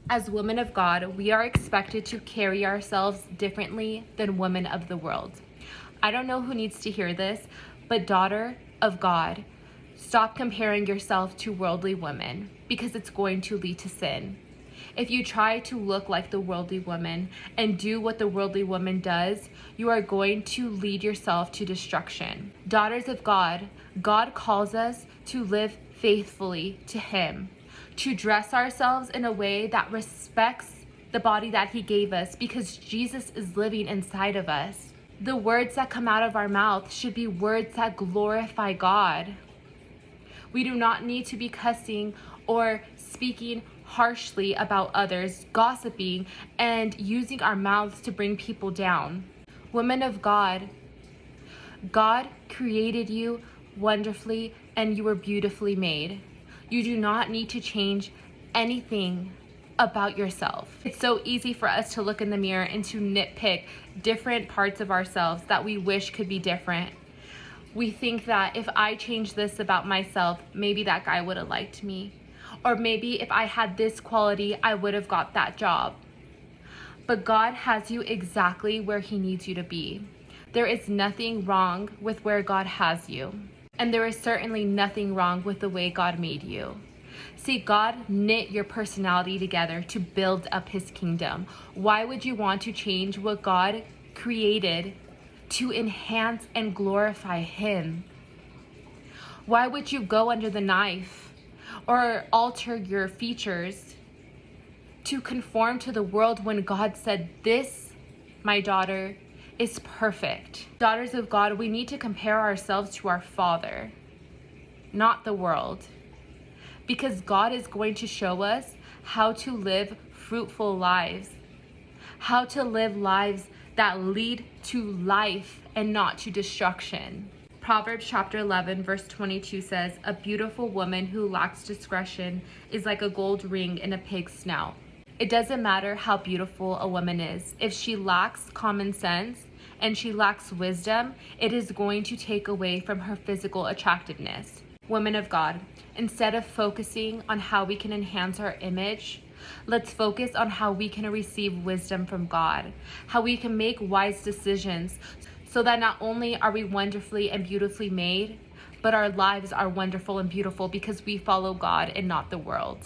As women of God, we are expected to carry ourselves differently than women of the world. I don't know who needs to hear this, but daughter of God, stop comparing yourself to worldly women because it's going to lead to sin. If you try to look like the worldly woman and do what the worldly woman does, you are going to lead yourself to destruction. Daughters of God, God calls us to live faithfully to Him, to dress ourselves in a way that respects the body that He gave us because Jesus is living inside of us. The words that come out of our mouth should be words that glorify God. We do not need to be cussing or speaking harshly about others, gossiping, and using our mouths to bring people down. Women of God, God created you wonderfully and you were beautifully made. You do not need to change anything about yourself. It's so easy for us to look in the mirror and to nitpick different parts of ourselves that we wish could be different. We think that if I change this about myself, maybe that guy would have liked me. Or maybe if I had this quality, I would have got that job. But God has you exactly where He needs you to be. There is nothing wrong with where God has you. And there is certainly nothing wrong with the way God made you. See, God knit your personality together to build up His kingdom. Why would you want to change what God created to enhance and glorify Him? Why would you go under the knife or alter your features to conform to the world when God said, "This, my daughter, is perfect"? Daughters of God, we need to compare ourselves to our Father, not the world, because God is going to show us how to live fruitful lives, how to live lives that lead to life and not to destruction. Proverbs chapter 11 verse 22 says, "A beautiful woman who lacks discretion is like a gold ring in a pig's snout." It doesn't matter how beautiful a woman is. If she lacks common sense and she lacks wisdom, it is going to take away from her physical attractiveness. Women of God, instead of focusing on how we can enhance our image, let's focus on how we can receive wisdom from God, how we can make wise decisions so that not only are we wonderfully and beautifully made, but our lives are wonderful and beautiful because we follow God and not the world.